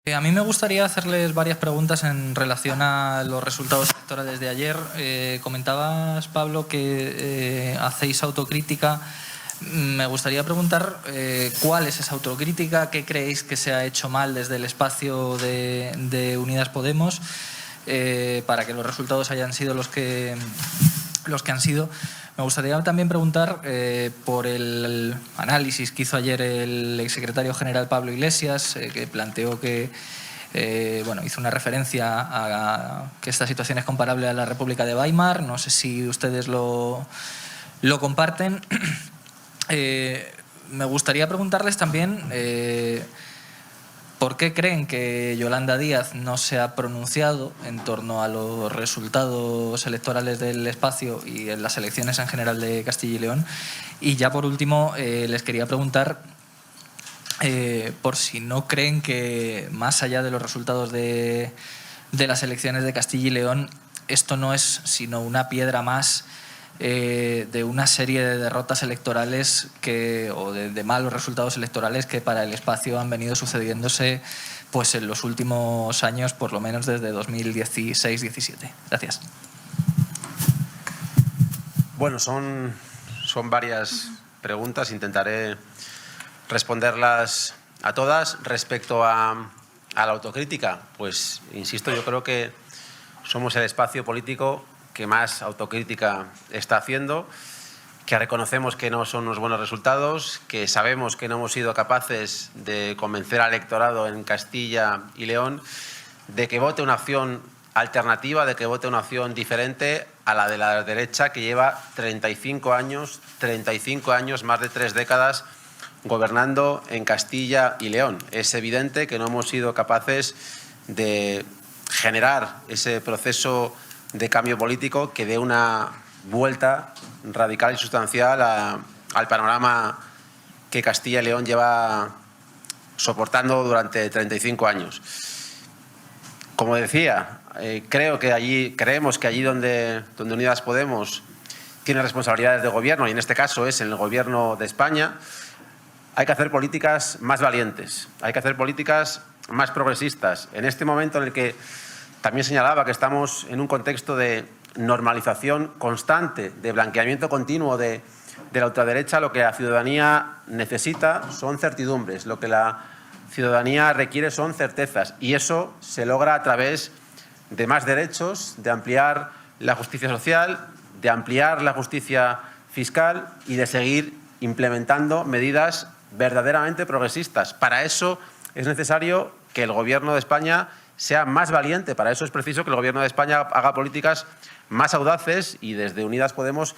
A mí me gustaría hacerles varias preguntas en relación a los resultados electorales de ayer. Comentabas, Pablo, que hacéis autocrítica. Me gustaría preguntar cuál es esa autocrítica, qué creéis que se ha hecho mal desde el espacio de Unidas Podemos para que los resultados hayan sido los que han sido. Me gustaría también preguntar por el análisis que hizo ayer el exsecretario general Pablo Iglesias, que planteó que hizo una referencia a que esta situación es comparable a la República de Weimar. No sé si ustedes lo comparten. Me gustaría preguntarles también ¿por qué creen que Yolanda Díaz no se ha pronunciado en torno a los resultados electorales del espacio y en las elecciones en general de Castilla y León? Y ya por último, les quería preguntar por si no creen que, más allá de los resultados de las elecciones de Castilla y León, esto no es sino una piedra más de una serie de derrotas electorales o de malos resultados electorales que para el espacio han venido sucediéndose pues en los últimos años, por lo menos desde 2016-17. Gracias. Bueno, son varias preguntas. Intentaré responderlas a todas. Respecto a la autocrítica, pues insisto, yo creo que somos el espacio político que más autocrítica está haciendo, que reconocemos que no son unos buenos resultados, que sabemos que no hemos sido capaces de convencer al electorado en Castilla y León de que vote una opción alternativa, de que vote una opción diferente a la de la derecha, que lleva 35 años, más de 3 décadas, gobernando en Castilla y León. Es evidente que no hemos sido capaces de generar ese proceso de cambio político que dé una vuelta radical y sustancial al panorama que Castilla y León lleva soportando durante 35 años. Como decía, creemos que allí donde Unidas Podemos tiene responsabilidades de gobierno, y en este caso es en el Gobierno de España, hay que hacer políticas más valientes, hay que hacer políticas más progresistas. En este momento en el que también señalaba que estamos en un contexto de normalización constante, de blanqueamiento continuo de la ultraderecha, lo que la ciudadanía necesita son certidumbres, lo que la ciudadanía requiere son certezas, y eso se logra a través de más derechos, de ampliar la justicia social, de ampliar la justicia fiscal y de seguir implementando medidas verdaderamente progresistas. Para eso es necesario que el Gobierno de España sea más valiente. Para eso es preciso que el Gobierno de España haga políticas más audaces, y desde Unidas Podemos,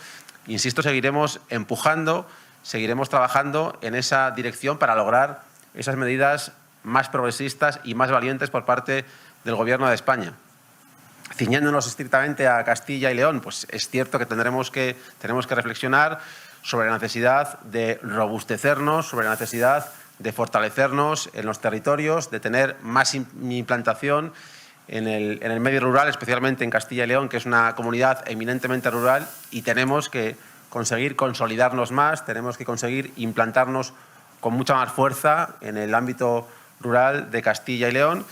insisto, seguiremos empujando, seguiremos trabajando en esa dirección para lograr esas medidas más progresistas y más valientes por parte del Gobierno de España. Ciñéndonos estrictamente a Castilla y León, pues es cierto que tenemos que reflexionar sobre la necesidad de robustecernos, sobre la necesidad de fortalecernos en los territorios, de tener más implantación en el medio rural, especialmente en Castilla y León, que es una comunidad eminentemente rural, y tenemos que conseguir consolidarnos más, tenemos que conseguir implantarnos con mucha más fuerza en el ámbito rural de Castilla y León,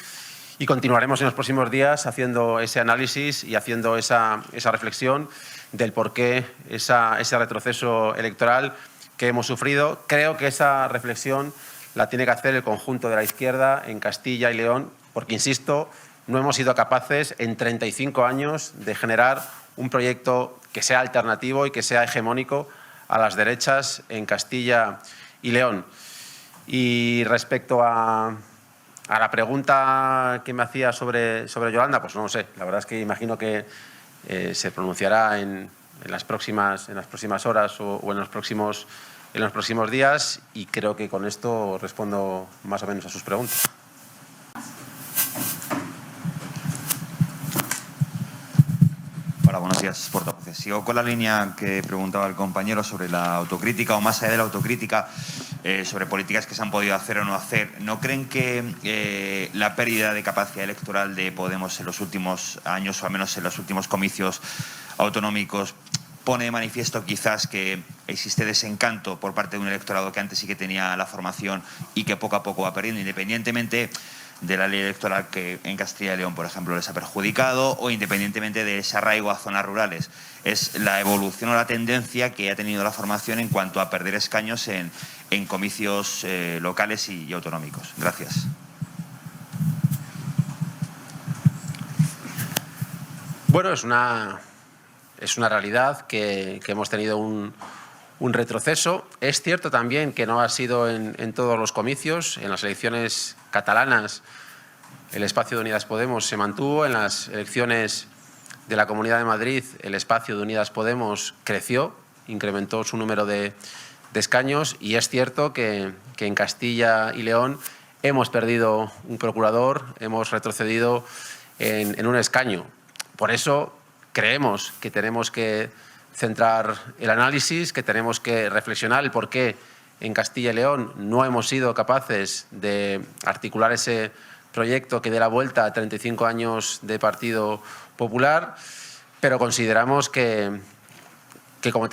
y continuaremos en los próximos días haciendo ese análisis y haciendo esa reflexión del por qué ese retroceso electoral que hemos sufrido. Creo que esa reflexión la tiene que hacer el conjunto de la izquierda en Castilla y León, porque, insisto, no hemos sido capaces en 35 años de generar un proyecto que sea alternativo y que sea hegemónico a las derechas en Castilla y León. Y respecto a la pregunta que me hacía sobre Yolanda, pues no lo sé. La verdad es que imagino que se pronunciará en las próximas horas o en los próximos días, y creo que con esto respondo más o menos a sus preguntas. Hola, buenos días, portavoces. Sigo con la línea que preguntaba el compañero sobre la autocrítica, o más allá de la autocrítica, sobre políticas que se han podido hacer o no hacer. ¿No creen que la pérdida de capacidad electoral de Podemos en los últimos años, o al menos en los últimos comicios autonómicos, pone de manifiesto quizás que existe desencanto por parte de un electorado que antes sí que tenía la formación y que poco a poco va perdiendo, independientemente de la ley electoral que en Castilla y León, por ejemplo, les ha perjudicado, o independientemente de ese arraigo a zonas rurales. Es la evolución o la tendencia que ha tenido la formación en cuanto a perder escaños en comicios locales y autonómicos. Gracias. Bueno, es una realidad que hemos tenido un retroceso. Es cierto también que no ha sido en todos los comicios. En las elecciones catalanas el espacio de Unidas Podemos se mantuvo. En las elecciones de la Comunidad de Madrid el espacio de Unidas Podemos creció, incrementó su número de escaños, y es cierto que en Castilla y León hemos perdido un procurador, hemos retrocedido en un escaño. Por eso creemos que tenemos que centrar el análisis, que tenemos que reflexionar el por qué en Castilla y León no hemos sido capaces de articular ese proyecto que dé la vuelta a 35 años de Partido Popular, pero consideramos que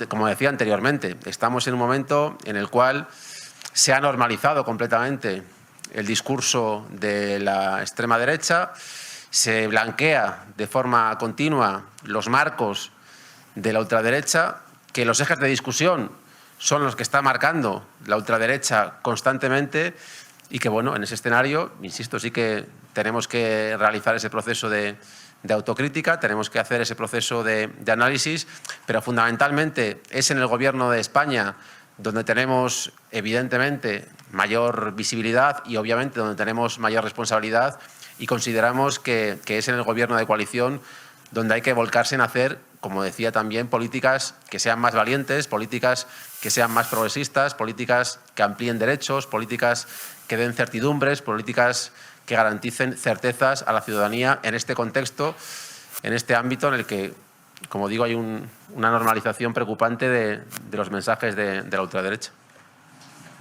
como decía anteriormente, estamos en un momento en el cual se ha normalizado completamente el discurso de la extrema derecha, se blanquea de forma continua los marcos de la ultraderecha, que los ejes de discusión son los que está marcando la ultraderecha constantemente, y que, bueno, en ese escenario, insisto, sí que tenemos que realizar ese proceso de autocrítica, tenemos que hacer ese proceso de análisis, pero fundamentalmente es en el Gobierno de España donde tenemos, evidentemente, mayor visibilidad y, obviamente, donde tenemos mayor responsabilidad, y consideramos que es en el Gobierno de coalición donde hay que volcarse en hacer, como decía también, políticas que sean más valientes, políticas que sean más progresistas, políticas que amplíen derechos, políticas que den certidumbres, políticas que garanticen certezas a la ciudadanía en este contexto, en este ámbito en el que, como digo, hay una normalización preocupante de los mensajes de la ultraderecha.